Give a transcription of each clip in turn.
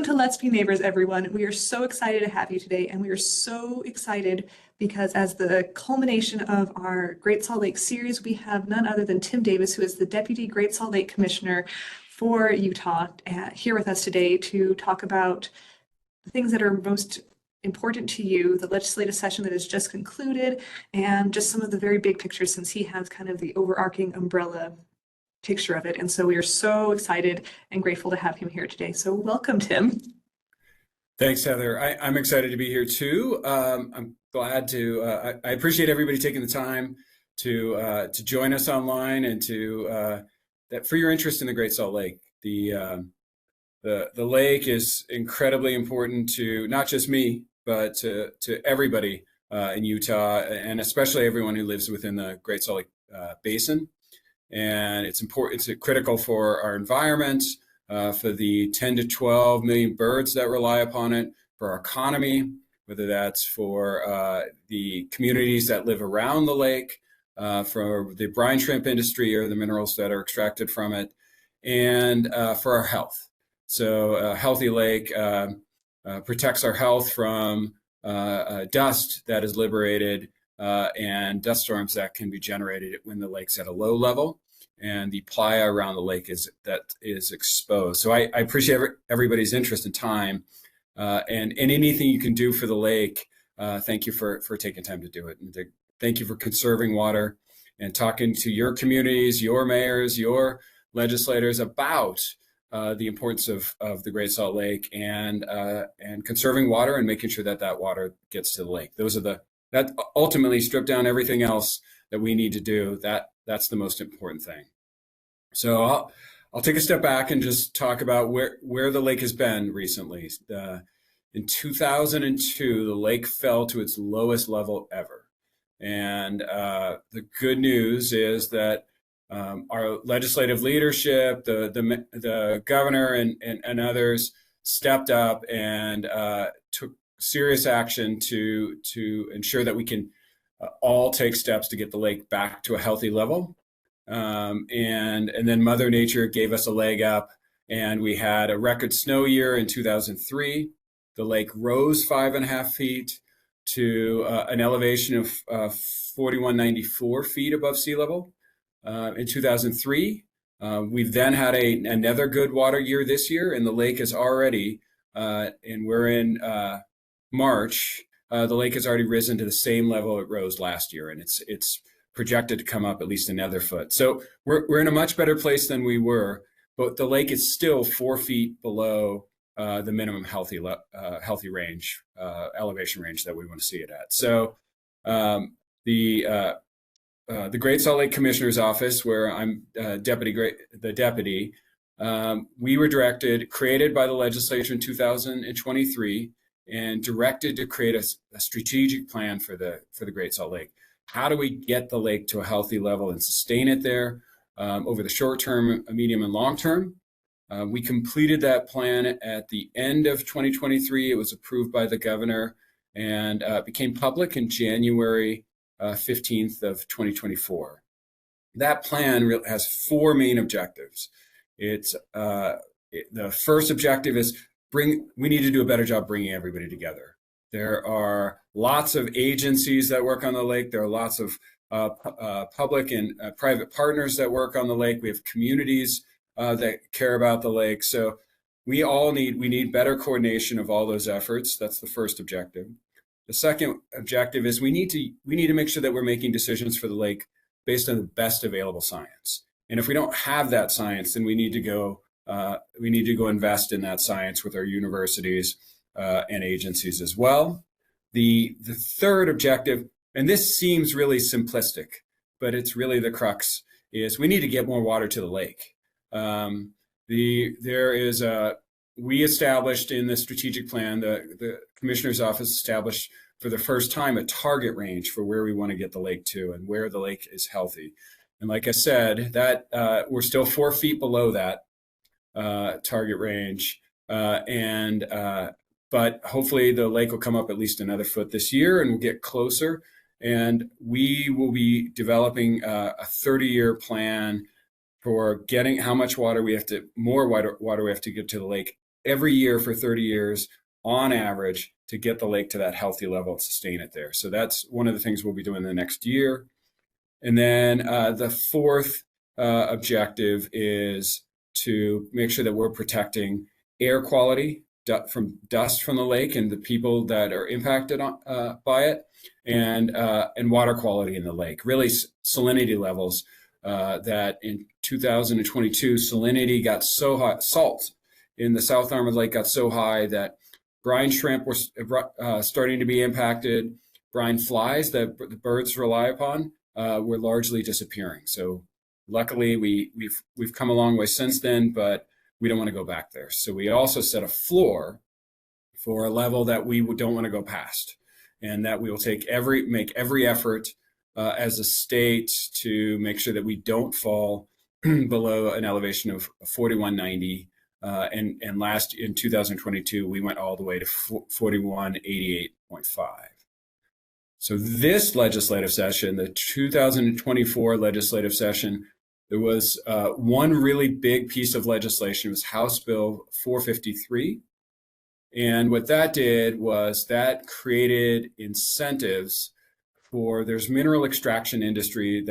to Let's Be Neighbors, everyone. We are so excited to have you today, and we are so excited because as the culmination of our Great Salt Lake series, we have none other than Tim Davis, who is the Deputy Great Salt Lake Commissioner for Utah, here with us today to talk about the things that are most important to you, the legislative session that has just concluded, and just some of the very big pictures since he has kind of the overarching umbrella picture of it. And so we are so excited and grateful to have him here today. So welcome, Tim. Thanks, Heather. I'm excited to be here too. I'm glad to. I appreciate everybody taking the time to join us online and to that for your interest in the Great Salt Lake. The lake is incredibly important to not just me, but to everybody in Utah, and especially everyone who lives within the Great Salt Lake Basin. And it's important. It's critical for our environment, for the 10 to 12 million birds that rely upon it, for our economy, whether that's for the communities that live around the lake, for the brine shrimp industry or the minerals that are extracted from it, and for our health. So a healthy lake protects our health from dust that is liberated and dust storms that can be generated when the lake's at a low level and the playa around the lake is exposed. So I appreciate everybody's interest and time and anything you can do for the lake. Thank you for taking time to do it. And thank you for conserving water and talking to your communities, your mayors, your legislators about the importance of the Great Salt Lake and conserving water and making sure that water gets to the lake. That ultimately strip down everything else that we need to do. That's the most important thing. So I'll take a step back and just talk about where the lake has been recently. In 2002, the lake fell to its lowest level ever. And the good news is that our legislative leadership, the governor and others stepped up and took serious action to ensure that we can all take steps to get the lake back to a healthy level. And then Mother Nature gave us a leg up, and we had a record snow year in 2003. The lake rose 5.5 feet to an elevation of 4,194 feet above sea level in 2003. We've then had another good water year this year, and the lake is already, and we're in March, the lake has already risen to the same level it rose last year, and it's projected to come up at least another foot. So we're in a much better place than we were, but the lake is still 4 feet below the minimum healthy range, elevation range that we want to see it at. So the Great Salt Lake Commissioner's Office, where I'm the deputy, we were created by the legislature in 2023. And directed to create a strategic plan for the Great Salt Lake. How do we get the lake to a healthy level and sustain it there over the short term, medium, and long term? We completed that plan at the end of 2023. It was approved by the governor and became public in January 15th of 2024. That plan has four main objectives. The first objective is we need to do a better job bringing everybody together. There are lots of agencies that work on the lake. There are lots of public and private partners that work on the lake. We have communities that care about the lake. So we need better coordination of all those efforts. That's the first objective. The second objective is we need to make sure that we're making decisions for the lake based on the best available science. And if we don't have that science, then we need to go invest in that science with our universities and agencies as well. The third objective, and this seems really simplistic, but it's really the crux, is we need to get more water to the lake. We established in the strategic plan, the Commissioner's Office established for the first time a target range for where we want to get the lake to and where the lake is healthy. And like I said, that we're still 4 feet below that target range, but hopefully the lake will come up at least another foot this year and we'll get closer. And we will be developing a 30-year plan for getting how much water more water we have to get to the lake every year for 30 years on average to get the lake to that healthy level and sustain it there. So that's one of the things we'll be doing the next year. And then the fourth objective is to make sure that we're protecting air quality from dust from the lake and the people that are impacted by it, and water quality in the lake. Really, salinity levels. That in 2022, salinity got so high, salt in the South Arm of the lake got so high that brine shrimp were starting to be impacted. Brine flies that the birds rely upon were largely disappearing. So luckily, we've come a long way since then, but we don't want to go back there. So we also set a floor for a level that we don't want to go past, and that we will make every effort as a state to make sure that we don't fall below an elevation of 4190. And in 2022, we went all the way to 4188.5. So this legislative session, the 2024 legislative session, there was one really big piece of legislation. It was House Bill 453. And what that did was that created incentives for, there's mineral extraction industries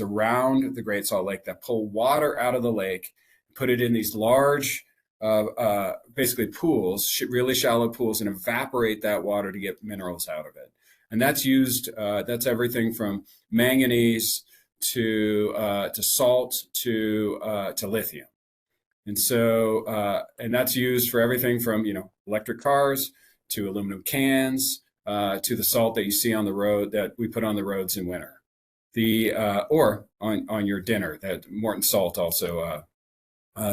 around the Great Salt Lake that pull water out of the lake, put it in these large, basically pools, really shallow pools, and evaporate that water to get minerals out of it. And that's used, that's everything from manganese to salt to lithium. And so, and that's used for everything from, electric cars to aluminum cans, to the salt that you see on the road that we put on the roads in winter, or on your dinner. That Morton Salt also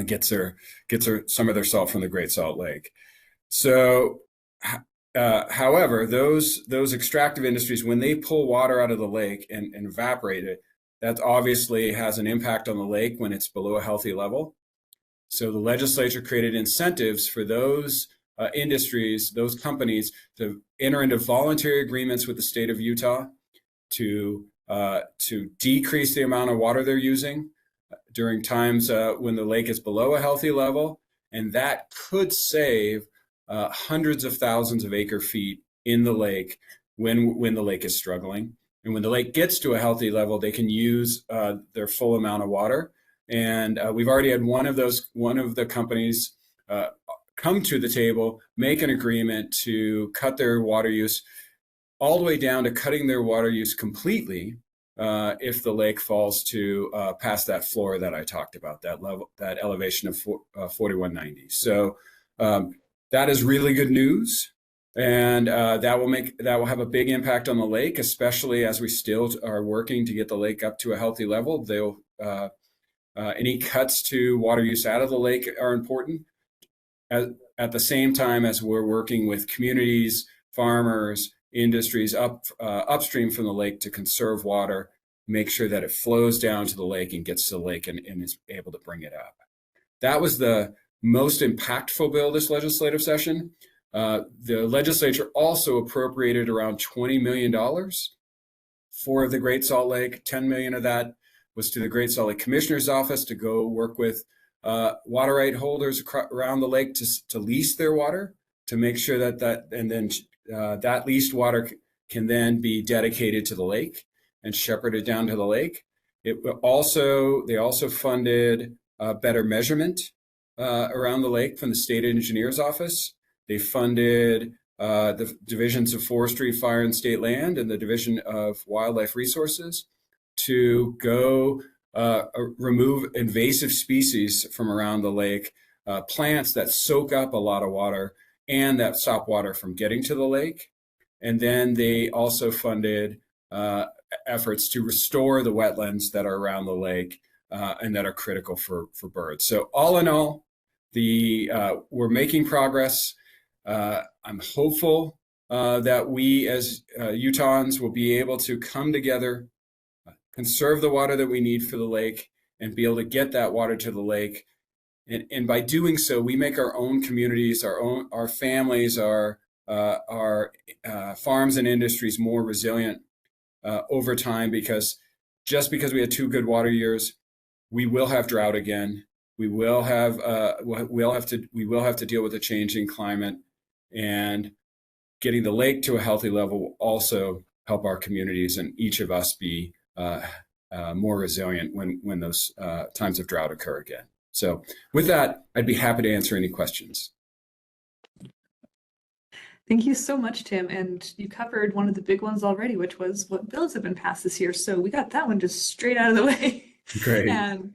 gets some of their salt from the Great Salt Lake. So, however, those extractive industries, when they pull water out of the lake and evaporate it, that obviously has an impact on the lake when it's below a healthy level. So the legislature created incentives for those industries, those companies, to enter into voluntary agreements with the state of Utah to decrease the amount of water they're using during times when the lake is below a healthy level, and that could save hundreds of thousands of acre feet in the lake when the lake is struggling. And when the lake gets to a healthy level, they can use their full amount of water. And we've already had one of the companies come to the table, make an agreement to cut their water use all the way down to cutting their water use completely if the lake falls to past that floor that I talked about, that elevation of 4190. So that is really good news, and that will have a big impact on the lake, especially as we still are working to get the lake up to a healthy level. Any cuts to water use out of the lake are important. At the same time as we're working with communities, farmers, industries upstream from the lake to conserve water, make sure that it flows down to the lake and gets to the lake and is able to bring it up. That was the most impactful bill this legislative session. The legislature also appropriated around $20 million for the Great Salt Lake. $10 million of that was to the Great Salt Lake Commissioner's Office to go work with water right holders around the lake to lease their water, to make sure that leased water can then be dedicated to the lake and shepherded down to the lake. They also funded better measurement around the lake from the State Engineer's Office. They funded the Divisions of Forestry, Fire, and State Land, and the Division of Wildlife Resources to go remove invasive species from around the lake, plants that soak up a lot of water and that stop water from getting to the lake. And then they also funded efforts to restore the wetlands that are around the lake and that are critical for birds. So all in all, we're making progress. I'm hopeful that we as Utahns will be able to come together, conserve the water that we need for the lake, and be able to get that water to the lake. And by doing so, we make our own communities, our families, our farms and industries more resilient over time, because just because we had 2 good water years, we will have drought again. We will have we will have to deal with a changing climate, and getting the lake to a healthy level will also help our communities and each of us be more resilient when those times of drought occur again. So with that, I'd be happy to answer any questions. Thank you so much, Tim. And you covered one of the big ones already, which was what bills have been passed this year. So we got that one just straight out of the way. Great. And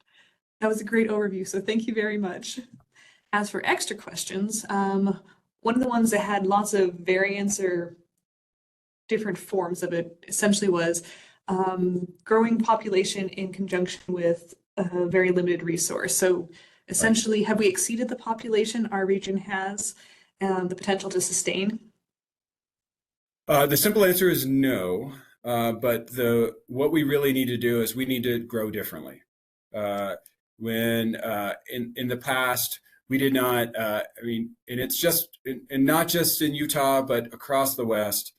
that was a great overview. So thank you very much. As for extra questions, one of the ones that had lots of variants or different forms of it essentially was growing population in conjunction with a very limited resource. So essentially, have we exceeded the population our region has and the potential to sustain? The simple answer is no, but what we really need to do is we need to grow differently. When in the past, we did not, I mean, and it's just, and not just in Utah, but across the West,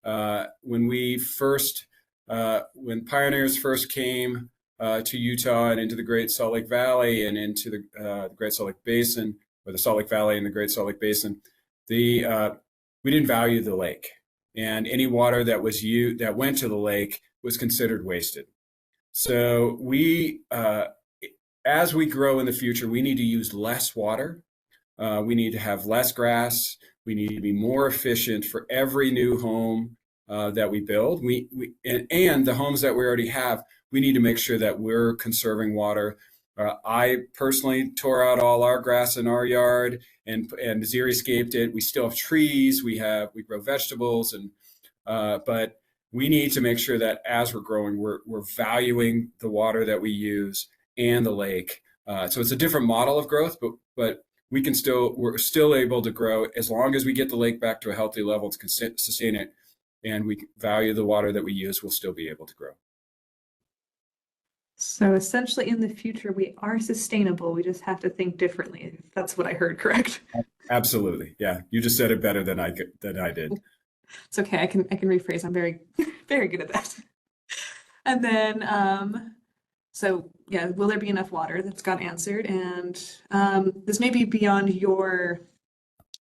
when pioneers first came to Utah and into the Great Salt Lake Valley and into the Great Salt Lake Basin, or the Salt Lake Valley and the Great Salt Lake Basin, we didn't value the lake, and any water that went to the lake was considered wasted. So as we grow in the future, we need to use less water. We need to have less grass. We need to be more efficient for every new home that we build. And the homes that we already have, we need to make sure that we're conserving water. I personally tore out all our grass in our yard and xeriscaped it. We still have trees. We grow vegetables, but we need to make sure that as we're growing, we're valuing the water that we use and the lake. So it's a different model of growth, but we're still able to grow as long as we get the lake back to a healthy level to sustain it, and we value the water that we use. We'll still be able to grow. So essentially, in the future, we are sustainable. We just have to think differently. That's what I heard, correct? Absolutely, yeah. You just said it better than I did. It's okay. I can rephrase. I'm very, very good at that. And then, so yeah, will there be enough water? That's got answered. And this may be beyond your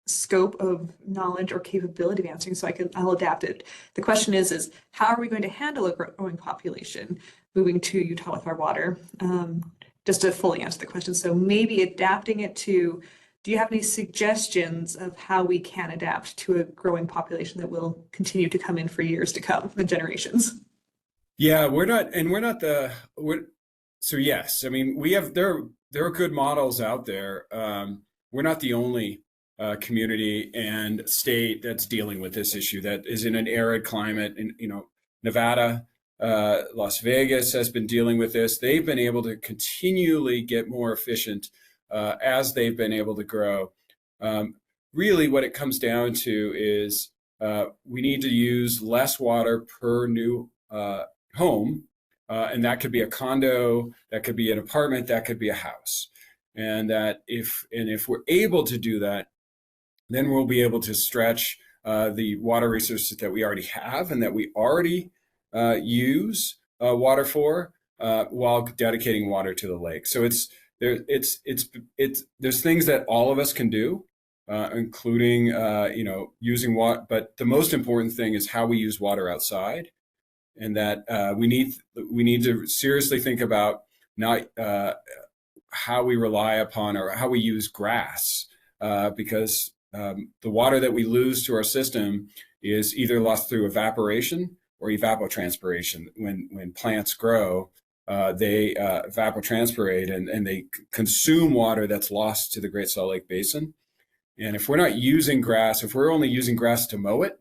scope of knowledge or capability of answering, so I'll adapt it. The question is how are we going to handle a growing population moving to Utah with our water? Just to fully answer the question, so maybe adapting it to, do you have any suggestions of how we can adapt to a growing population that will continue to come in for years to come and generations? Yeah, so yes, I mean, there are good models out there. We're not the only community and state that's dealing with this issue that is in an arid climate. And Nevada, Las Vegas has been dealing with this. They've been able to continually get more efficient as they've been able to grow. Really, what it comes down to is we need to use less water per new home, and that could be a condo, that could be an apartment, that could be a house. And if we're able to do that, then we'll be able to stretch the water resources that we already have and that we already use water for, while dedicating water to the lake. So there's things that all of us can do, including using water. But the most important thing is how we use water outside, and that we need to seriously think about not how we rely upon or how we use grass, because the water that we lose to our system is either lost through evaporation or evapotranspiration. When plants grow, they evapotranspirate and they consume water that's lost to the Great Salt Lake Basin. And if we're not using grass, if we're only using grass to mow it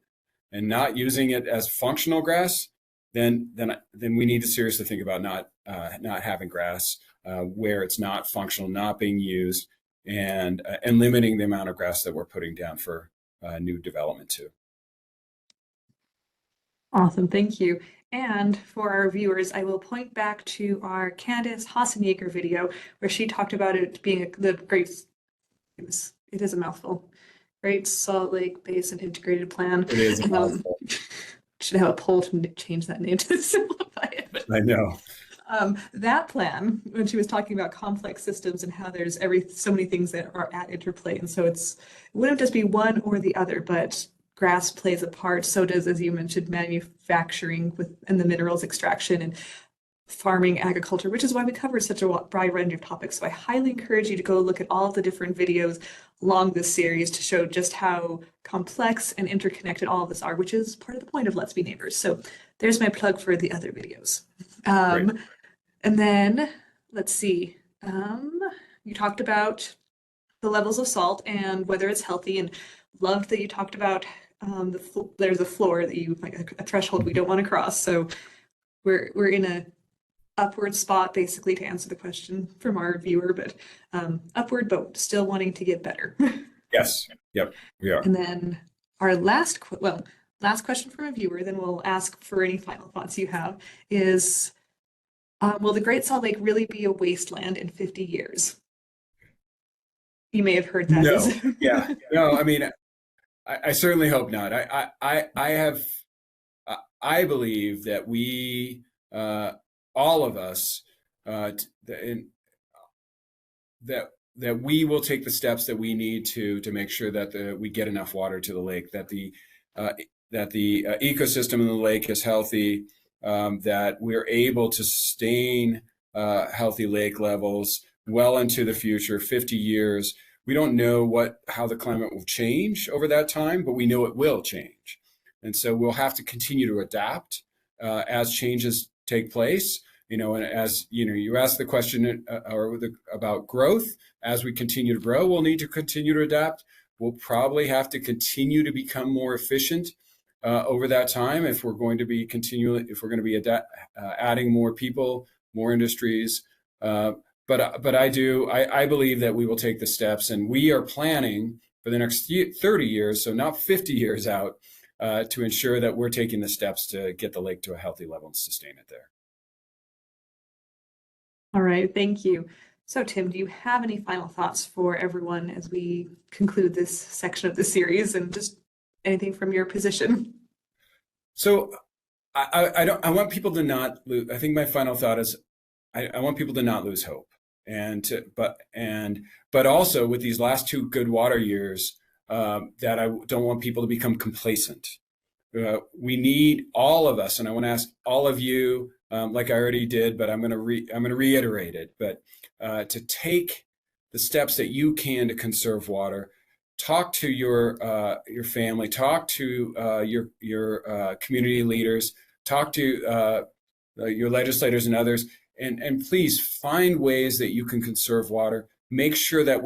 and not using it as functional grass, then we need to seriously think about not having grass where it's not functional, not being used, and limiting the amount of grass that we're putting down for new development too. Awesome, thank you. And for our viewers, I will point back to our Candace Hassenjager video where she talked about it being the great, it is a mouthful, Great Salt Lake Basin Integrated Plan. It is a mouthful. Should have a poll to change that name to simplify it. But, I know. That plan, when she was talking about complex systems and how there's so many things that are at interplay, and so it wouldn't just be one or the other, but grass plays a part. So does, as you mentioned, manufacturing and the minerals extraction and farming, agriculture, which is why we covered such a wide range of topics. So I highly encourage you to go look at all of the different videos along this series to show just how complex and interconnected all of this are, which is part of the point of Let's Be Neighbors. So there's my plug for the other videos. And then let's see, you talked about the levels of salt and whether it's healthy, and loved that you talked about there's a floor that you like a threshold we don't want to cross. So we're in a upward spot basically to answer the question from our viewer, but upward, but still wanting to get better. Yes. Yep. We are. And then our last question from a viewer, then we'll ask for any final thoughts you have, is will the Great Salt Lake really be a wasteland in 50 years? You may have heard that. No. Yeah. No, I mean, I certainly hope not. I believe that we, all of us, that we will take the steps that we need to make sure that we get enough water to the lake, that the ecosystem in the lake is healthy, that we're able to sustain healthy lake levels well into the future, 50 years. We don't know how the climate will change over that time, but we know it will change. And so we'll have to continue to adapt as changes take place. And as you asked the question about growth. As we continue to grow, we'll need to continue to adapt. We'll probably have to continue to become more efficient over that time if we're going to be adding more people, more industries. But I believe that we will take the steps, and we are planning for the next 30 years, so not 50 years out, to ensure that we're taking the steps to get the lake to a healthy level and sustain it there. All right, thank you. So Tim, do you have any final thoughts for everyone as we conclude this section of the series, and just anything from your position? So I want people to not lose. I think my final thought is I want people to not lose hope, but also with these last 2 good water years, that I don't want people to become complacent. We need all of us, and I want to ask all of you, like I already did, but I'm going to reiterate it. But to take the steps that you can to conserve water. Talk to your family. Talk to your community leaders. Talk to your legislators and others, and please find ways that you can conserve water. Make sure that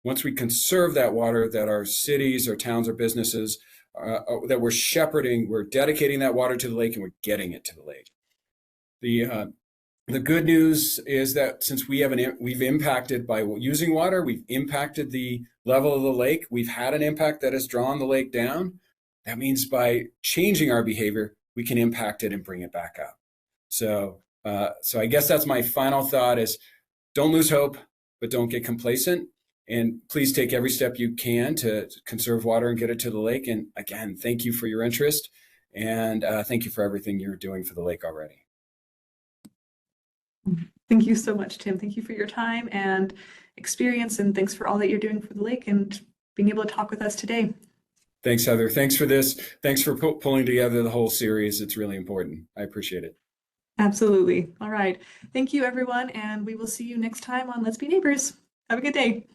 once we conserve that water, that our cities, our towns, our businesses, that we're dedicating that water to the lake, and we're getting it to the lake. The good news is that since we've impacted by using water, we've impacted the level of the lake. We've had an impact that has drawn the lake down. That means by changing our behavior, we can impact it and bring it back up. So I guess that's my final thought: is don't lose hope, but don't get complacent. And please take every step you can to conserve water and get it to the lake. And again, thank you for your interest, and thank you for everything you're doing for the lake already. Thank you so much, Tim. Thank you for your time and experience, and thanks for all that you're doing for the lake and being able to talk with us today. Thanks, Heather. Thanks for this. Thanks for pulling together the whole series. It's really important. I appreciate it. Absolutely. All right. Thank you, everyone, and we will see you next time on Let's Be Neighbors. Have a good day.